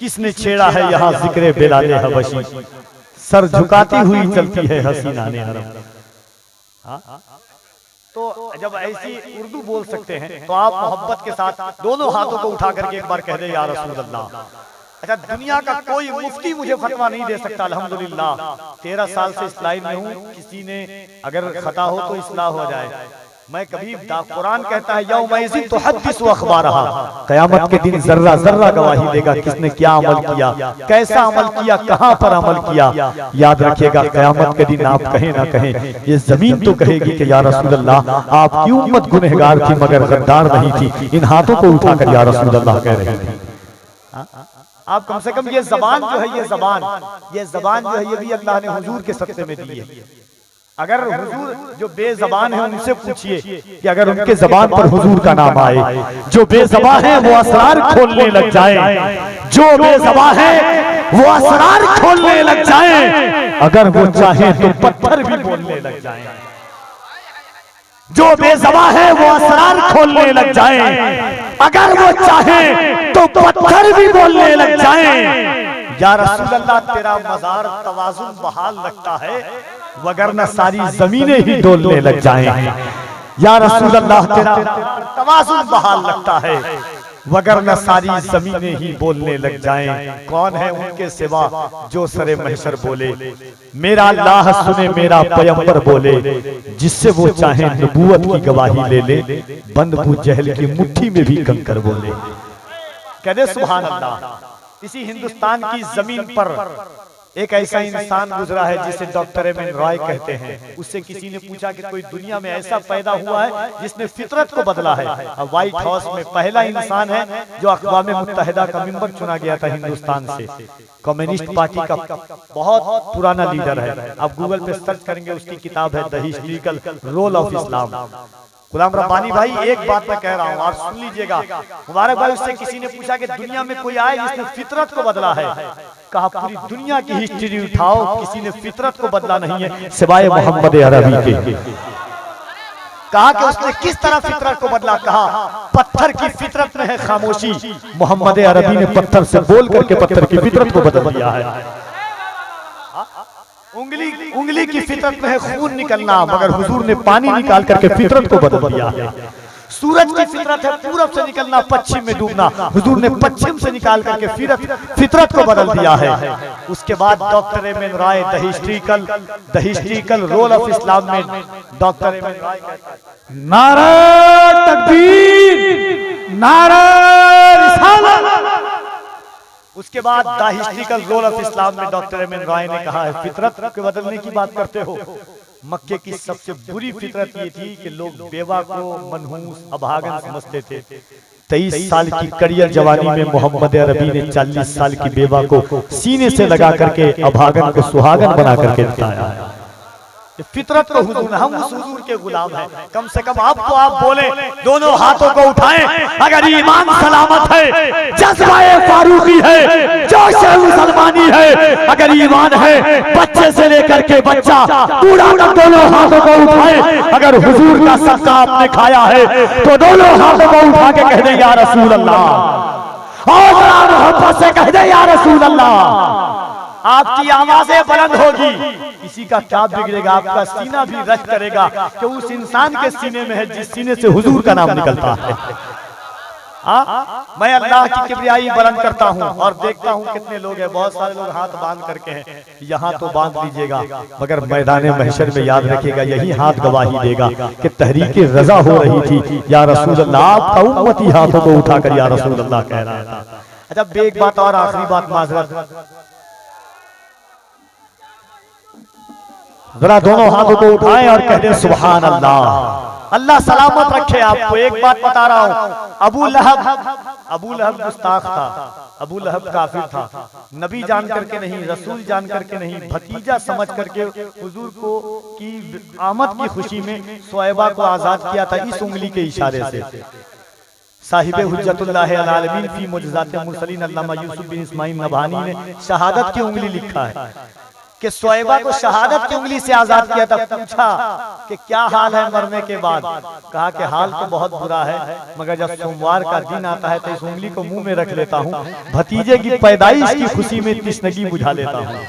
किसने छेड़ा है यहाँ जिक्र बिलाले हबशी, सर झुकाती हुई चलती है हसीना ने हरम। तो जब ऐसी उर्दू बोल सकते हैं तो आप मोहब्बत के साथ दोनों हाथों को उठा करके एक बार कह दे या रसूल अल्लाह। अच्छा, दुनिया का कोई मुफ्ती मुझे फतवा नहीं दे सकता, अल्हम्दुलिल्लाह 13 साल से इस लाइन में हूँ। किसी ने अगर खता हो तो इस्लाह हो जाए। मैं कभी कुरान कहता है यौमइज़िन तुहद्दिसु अख़बारहा, क़यामत के दिन जर्रा जर्रा गवाही देगा किसने क्या अमल किया, कैसा अमल किया, कहाँ पर अमल किया। याद रखिएगा क़यामत के दिन आप कहें ना कहें, ये जमीन तो कहेगी कि या रसूल अल्लाह आपकी उम्मत गुनहगार थी मगर गद्दार नहीं थी। इन हाथों को उठाकर या रसूल अल्लाह कह रहे थे। आप कम से कम ये जबान जो है, ये जबान जो है, ये भी अल्लाह ने हुजूर के सत्ते में दी है। अगर हुजूर जो बेजबान है उनसे पूछिए कि अगर उनके जबान पर हुजूर का नाम आए, जो बेजबान है वो असरार खोलने लग जाए, जो बेजबान है वो असरार खोलने लग जाए, अगर वो चाहे तो पत्थर भी बोलने लग जाए। जो बेजबान है वो असरार खोलने लग जाए, अगर वो चाहे तो पत्थर भी बोलने लग जाए। या रसूल अल्लाह तेरा मज़ार तवाज़ुन बहाल लगता है, वगरना सारी जमीनें ही डोलने लग जाएं। या रसूल अल्लाह तेरा तवाज़ुन बहाल लगता है, वगरना सारी जमीनें ही बोलने लग जाएं। कौन है उनके सिवा जो सरे महशर बोले, मेरा अल्लाह सुने मेरा पैगंबर बोले, जिससे वो चाहे नबूवत की गवाही ले ले, बंद अबू जहल की मुट्ठी में भी कंकर बोले। कह दे सुभान अल्लाह। इसी हिंदुस्तान की जमीन पर एक ऐसा इंसान गुजरा है जिसे डॉक्टर एम एन रॉय कहते हैं। उससे किसी ने पूछा कि कोई दुनिया में ऐसा पैदा हुआ है जिसने फितरत को बदला है। व्हाइट हाउस में पहला इंसान है जो अक़वाम मुत्तहिदा का मेंबर चुना गया था हिंदुस्तान से। कम्युनिस्ट पार्टी का बहुत पुराना लीडर है। आप गूगल पे सर्च करेंगे, उसकी किताब है the historical role of Islam. Ghulam Rabbani भाई एक बात मैं कह रहा हूँ, आप सुन लीजिएगा। मुबारक भाई, उससे किसी ने पूछा कि दुनिया में कोई आए जिसने फितरत को बदला है। कहा पूरी दुनिया की हिस्ट्री उठाओ, किसी ने फितरत को बदला नहीं है सिवाय मोहम्मद अरबी के। कहा कि उसने किस तरह फितरत को बदला, कहा पत्थर की फितरत में है खामोशी, मोहम्मद अरबी ने पत्थर से बोल करके पत्थर की फितरत को बदल दिया है। उंगली की फितरत में है खून निकलना, मगर हुजूर ने पानी निकाल करके फितरत को बदल दिया है। सूरज की फितरत है पूरब से निकलना पश्चिम में डूबना, हुजूर ने पश्चिम से निकाल करके फितरत को बदल दिया है। उसके बाद doctor M N Roy the historical role of Islam में डॉक्टर एम एन रॉय नारा तकबीर, नारा रिसालत। उसके बाद the historical role of Islam में डॉक्टर एम एन रॉय ने कहा है फितरत के बदलने की बात करते हो। मक्के की सबसे बुरी फितरत ये थी कि लोग बेवा को मनहूस अभागन समझते थे। 23 साल की कड़ियल जवानी में मोहम्मद अरबी ने 40 साल की बेवा को सीने से लगा करके अभागन को सुहागन बना करके बताया। फितरत को हुजूर, हम उस हुजूर के गुलाम हैं। कम से कम आपको आप बोले, दोनों हाथों को उठाएं अगर ईमान सलामत है, जज्बाए फारूकी है, जोश मुसलमानी है, अगर ईमान है बच्चे से लेकर के बच्चा बूढ़ा तक दोनों हाथों को उठाएं। अगर हुजूर का सदका आपने खाया है तो दोनों हाथों को उठा के कह दे या रसूल अल्लाह, और मोहब्बत से कह दे या रसूल अल्लाह। आपकी आवाजें बुलंद होगी, किसी का क्या बिगड़ेगा, आपका सीना भी रश करेगा कि उस इंसान के सीने में है जिस सीने से हुजूर का नाम निकलता है। मैं अल्लाह की किबरियाई बुलंद करता हूँ और देखता हूँ कितने लोग हैं। बहुत सारे लोग हाथ बांध करके हैं, यहाँ तो बांध लीजिएगा, मगर मैदान महशर में याद रखिएगा यही हाथ गवाही देगा कि तहरीके रजा हो रही थी या रसूल अल्लाह, आपका उम्मती हाथों को उठाकर या रसूल अल्लाह कह रहा था। अच्छा, एक बात और, आखिरी बात माजरत, जरा दोनों हाथों को उठाएं और कह दें सुभान अल्लाह। अल्लाह सलामत रखे आपको। एक बात बता रहा हूं, अबू लहब गुस्ताख था, अबू लहब काफिर था। नबी जान करके नहीं, रसूल जान करके नहीं, भतीजा समझ करके हुजूर को की आमद की खुशी में सुहैबा को आजाद किया था इस उंगली के इशारे से। साहिब हुज्जतुल्लाह अल आलमीन फी मुअजिज़ातिल मुरसलीन अल्लामा यूसुफ बिन इस्माइल नबहानी ने शहादत की उंगली लिखा है। कि शोएबा को शहादत की उंगली से आजाद किया था। पूछा कि क्या हाल है मरने के बाद? कहा कि हाल तो बहुत बुरा है, मगर जब सोमवार का दिन आता है तो इस उंगली को मुंह में रख लेता हूँ, भतीजे की पैदाइश की खुशी में तृष्णगी बुझा लेता हूँ।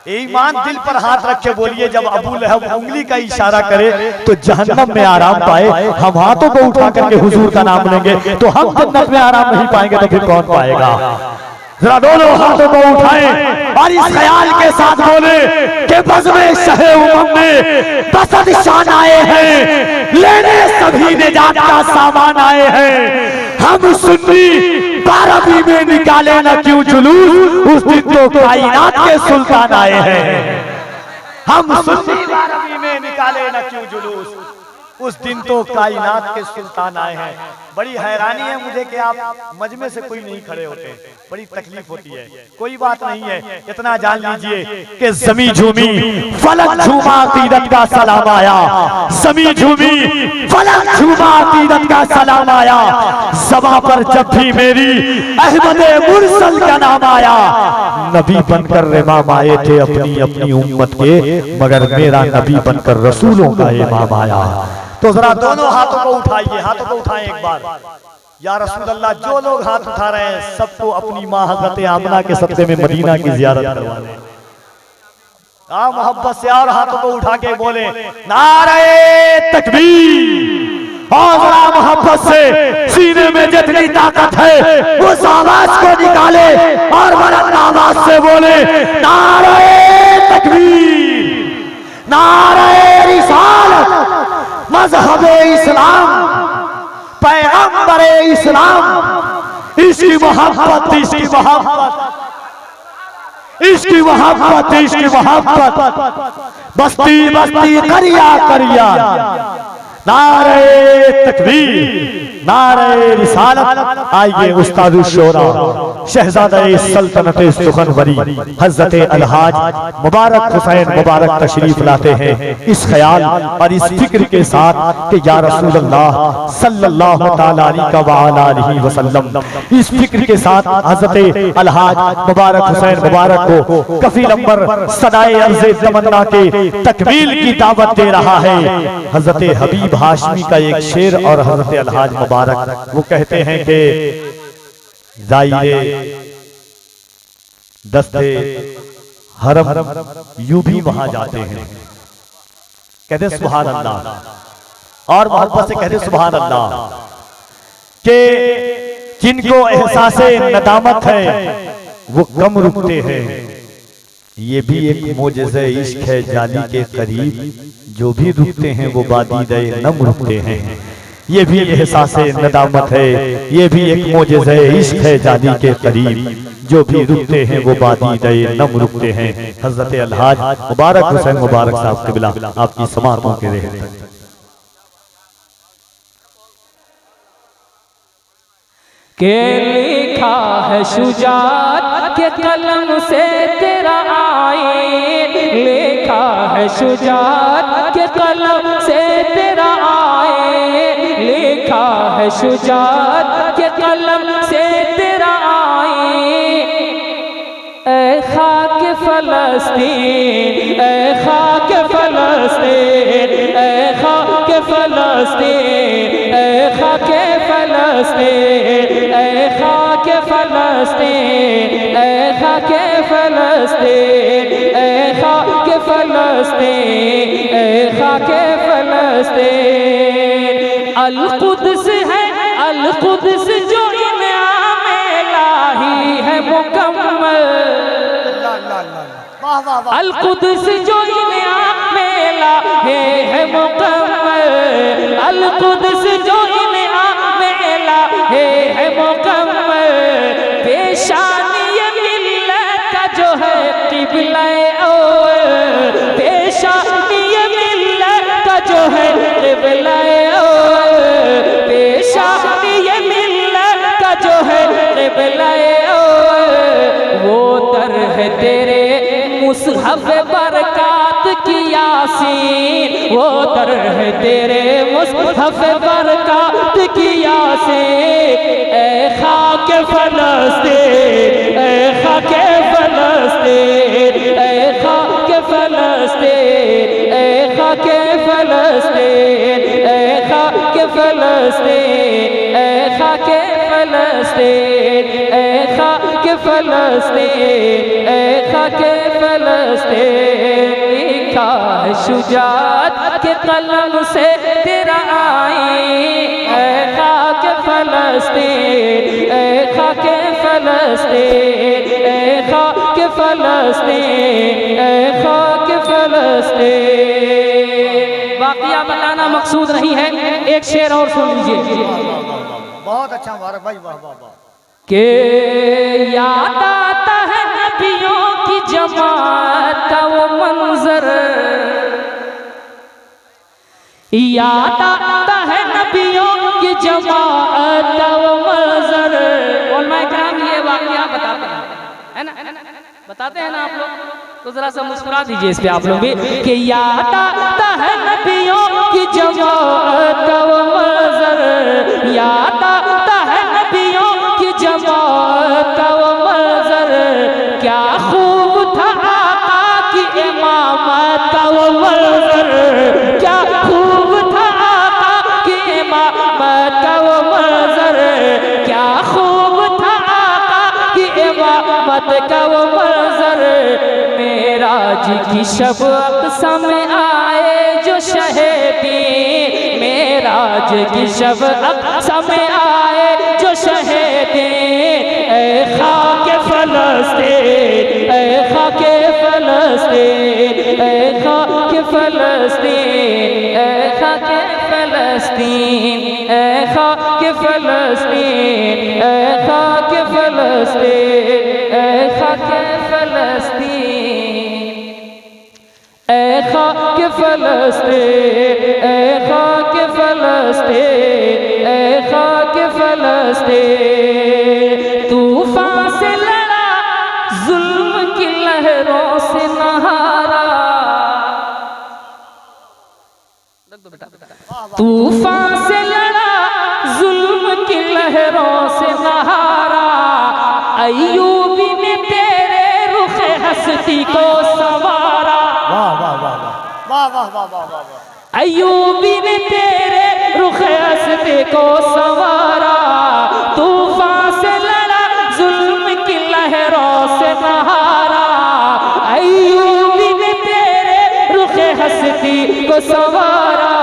ईमान दिल पर हाथ रखे बोलिए, जब अबू लहब उंगली का इशारा करे तो जहन्नम में आराम पाए, हम हाथों को उठा करके हुजूर का नाम लेंगे तो हम जन्नत में आराम नहीं पाएंगे तो फिर कौन पाएगा? जरा दोनों हाथों को उठाएं और इस ख्याल के साथ बोले कि बज़्म शहे उमम में बसद शान आए हैं, लेने सभी निजात का सामान आए हैं। हम सुन्नी 12वीं में निकाले ना क्यों जुलूस, उस दिन तो कायनात के सुल्तान आए हैं। हम सुन्नी 12वीं में निकाले ना क्यों जुलूस, उस दिन तो कायनात के सुल्तान आए हैं। बड़ी हैरानी है मुझे कि आप मजमे से कोई नहीं खड़े होते, बड़ी तकलीफ होती है। कोई बात नहीं है, इतना जान लीजिए कि ज़मीं झूमी फलक झूमा अकीदत का सलाम आया, ज़मीं झूमी फलक झूमा अकीदत का सलाम आया। ज़बां पर जब भी मेरी अहमद मुरसल का नाम आया, नबी बनकर इमाम आए थे अपनी अपनी उम्मत के, मगर मेरा नबी बनकर रसूलों का इमाम आया। तो जरा दोनों हाथों को उठाइए, हाथों को उठाएं एक बार। या रसूल अल्लाह, जो लोग हाथ उठा रहे हैं सबको अपनी माँ हज़रत आमना के सदक़े में मदीना की ज़ियारत करवा लें। मोहब्बत से और हाथों को उठा के बोले नारे तकबीर, और जरा मोहब्बत से सीने में जितनी ताकत है उस आवाज को निकाले और बुलंद आवाज से बोले नारे तकबीर, नारे रिसालत, मज़हबे इस्लाम, पैगंबरे इस्लाम, इसकी मोहब्बत, इसकी मोहब्बत, इसकी मोहब्बत, इसकी मोहब्बत, बस्ती बस्ती करिया करिया, नारे तकबीर, नारे रिसालत। आइए उस्ताद शोरा शहजादा सल्तनत सुखनवरी हजरत अलहाज मुबारक हुसैन मुबारक तशरीफ लाते हैं इस ख्याल और इस फिक्र के साथ कि या रसूल अल्लाह सल्लल्लाहु तआला अलैहि वसल्लम, इस फिक्र के साथ हजरत अलहाज मुबारक हुसैन मुबारक को कफील अंबर सदाए अर्ज़े तमन्ना के तकमील की दावत दे रहा है। हजरत हबीब हाशमी का एक शेर और हजरत अलहाज मुबारक वो कहते हैं कि जाइए दस्ते हरम यूं भी वहां जाते हैं, कहते सुभान अल्लाह, और मोहब्बत से कहते सुभान अल्लाह, के जिनको एहसासे नदामत है वो कम रुकते हैं। ये भी एक मोजज़े इश्क है जाली के करीब, जो भी रुकते हैं वो बादीदे नम रुकते हैं। ये भी एहसासे नदामत है, ये भी एक मोजज़े इश्क है जाली के करीब, जो भी रुकते हैं वो बादीदे नम रुकते हैं। हजरत अलहाज मुबारक हुसैन मुबारक साहब क़िबला आपकी समातों के रहे। के लिखा है शुजात के कलम से तेरा आए, लिखा है शुजात के कलम से तेरा आए, लिखा है शुजात के कलम से तेरा आए। ऐ खाक फ़लस्तीन, ऐ खाक फ़लस्तीन, ऐ खाक फ़लस्तीन, ऐ खाक फ़लस्तीन, ऐ खाक फ़लस्तीन, ऐ खाक फ़लस्तीन, ऐ खाक फ़लस्तीन, ऐ खाक फ़लस्तीन। अल-कुद्स है, अल-कुद्स जो इनाम इलाही है मुकम्मल, अल-कुद्स जो इनाम इलाही है मुकम्मल, अल-कुद्स जो इनाम इलाही है मुकम्मल। पेशानी ये मिल्लत का जो है क़िबला-ए अव्वल, पेशानी ये मिल्लत का जो है क़िबला-ए अव्वल, पेशानी ये मिल्लत का जो है क़िबला-ए अव्वल। वो दर है तेरे मुसहफ़ बरकात की यासीन, वो दर है तेरे मुसहफ़ बरकात की यासीन। ऐ खाक फ़लस्तीन, ऐ खाक फ़लस्तीन, ऐ खाक फलस्तीन, ए खाके फलस्तीन, ए खाके फलस्तीन। लिखा है शुजाअत के कलम से तेरा आईन, ए खाके फलस्तीन, ए खाके फलस्तीन, ए खाके फलस्तीन, ए खाके फलस्तीन। वाक़िया बताना मकसूद नहीं है, एक शेर और सुन लीजिए। बहुत अच्छा मुबारक भाई, वाह वाह वाह। के याद आता है नबियों की जमात का वो मंजर, याद आता है नबियों की जमात का वो मंजर। उलमा इकराम ये वाक़िया बताते हैं, है ना, बताते हैं ना आप लोग, तो जरा सा मुस्कुरा दीजिए इस पे आप लोग भी, कि याद आता है नबियों की जमात का वो मंजर, याद आता है नबियों की जमात का वो मंजर। क्या खूब था आका की इमामत का वो मंजर, क्या खूब था आका की इमामत का वो मंजर, क्या खूब था आका की इमामत का वो मंजर। मेराज की शब अक़सा में आए जो शहीदी, मेराज की शब अक़सा में आए जो शहीदी। ए खाके फलस्तीन, ए खाके फलस्तीन, ए खाके फलस्तीन, ए खाके फलस्तीन, ए खाके फलस्तीन, ए खाके फलस्तीन, ए खाके फलस्तीन, ए खाके फलस्तीन, ए खाके फलस्तीन, ए खाके फलस्तीन। तूफान से लड़ा, जुल्म की लहरों से नहारा, तूफान से लड़ा, जुल्म की लहरों से नहारा। अय्यूबी ने तेरे रुखे हस्ती को संवारा, वाह वाह वाह वाह वाह वाह वाह वाह। अय्यूबी ने तेरे रुखे हस्ती को संवारा। तूफान से लड़ा, जुल्म की लहरों से नहारा। अय्यूबी ने तेरे रुखे हस्ती को संवारा।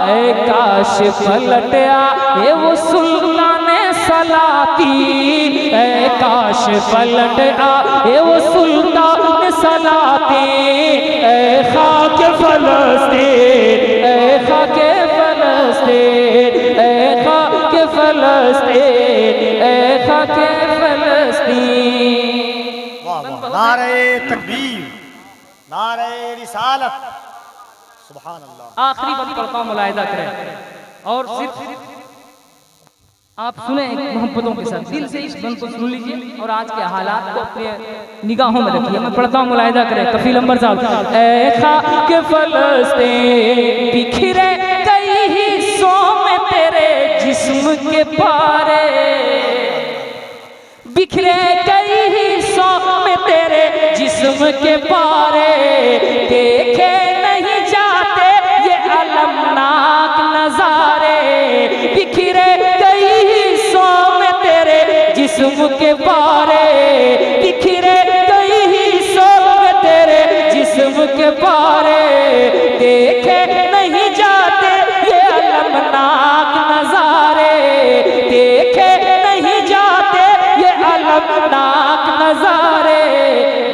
ऐ काश पलट आए वो सुल्तान सलातीन, ऐ काश पलट आए वो सुल्तान सलातीन। ऐ खाके फलस्तीन, ऐ खाके फलस्तीन, ऐ खाके फलस्तीन, ऐ खाके फलस्तीन। वाह वाह, नारे तकबीर, नारे रिसालत, सुभान अल्लाह। आखिरी बंद पढ़ता हूँ, मुलाहिजा करें और सिर्फ आप सुने मोहब्बतों के साथ, दिल से इस बंद को सुन लीजिए और आज के हालात को अपने निगाहों में रखिए। मैं पढ़ता हूँ, मुलाहिजा करें। कफील अंबर साहब। ऐ खाके फलस्तीन, बिखरे कई हिस्सों में तेरे जिस्म के पारे, बिखरे कई हिस्सों में तेरे जिस्म के पारे। देखे नहीं जाते ये अलमनाक नजारे, बिखरे कई हिस्सों में तेरे जिस्म के पारे, बिखरे कई हिस्सों में तेरे जिस्म के पारे। देखे नहीं जाते ये अलमनाक नजारे, देखे नहीं जाते ये अलमनाक नजारे।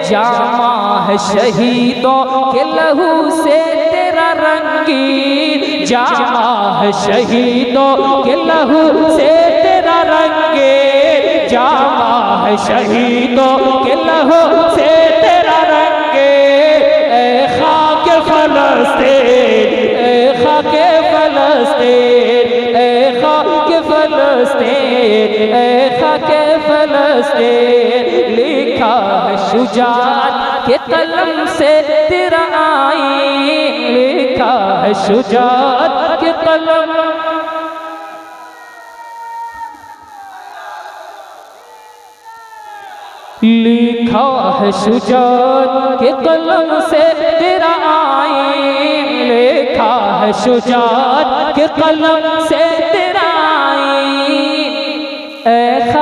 जामा है शहीदों के लहू से तेरा रंगीन, जामा है शहीदों के लहू से तेरा रंगीन, जामा है शहीदों के लहू से तेरा रंगीन। ऐ खाके फलस्तीन, ऐ खाके फलस्तीन, ऐ खाके फलस्तीन, ऐ खाके फलस्तीन। लिखा है शुजाअत के कलम से तेरा आईन, लिखा है शुजाअत के कलम, लिखा है शुजाअत के कलम से तेरा आईन, लिखा है शुजाअत के कलम से तेरा आईन। ऐ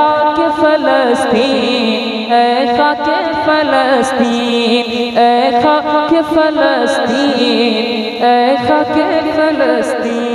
खाके फ़लस्तीन, ऐ खाके फ़लस्तीन, ऐ खाके फ़लस्तीन।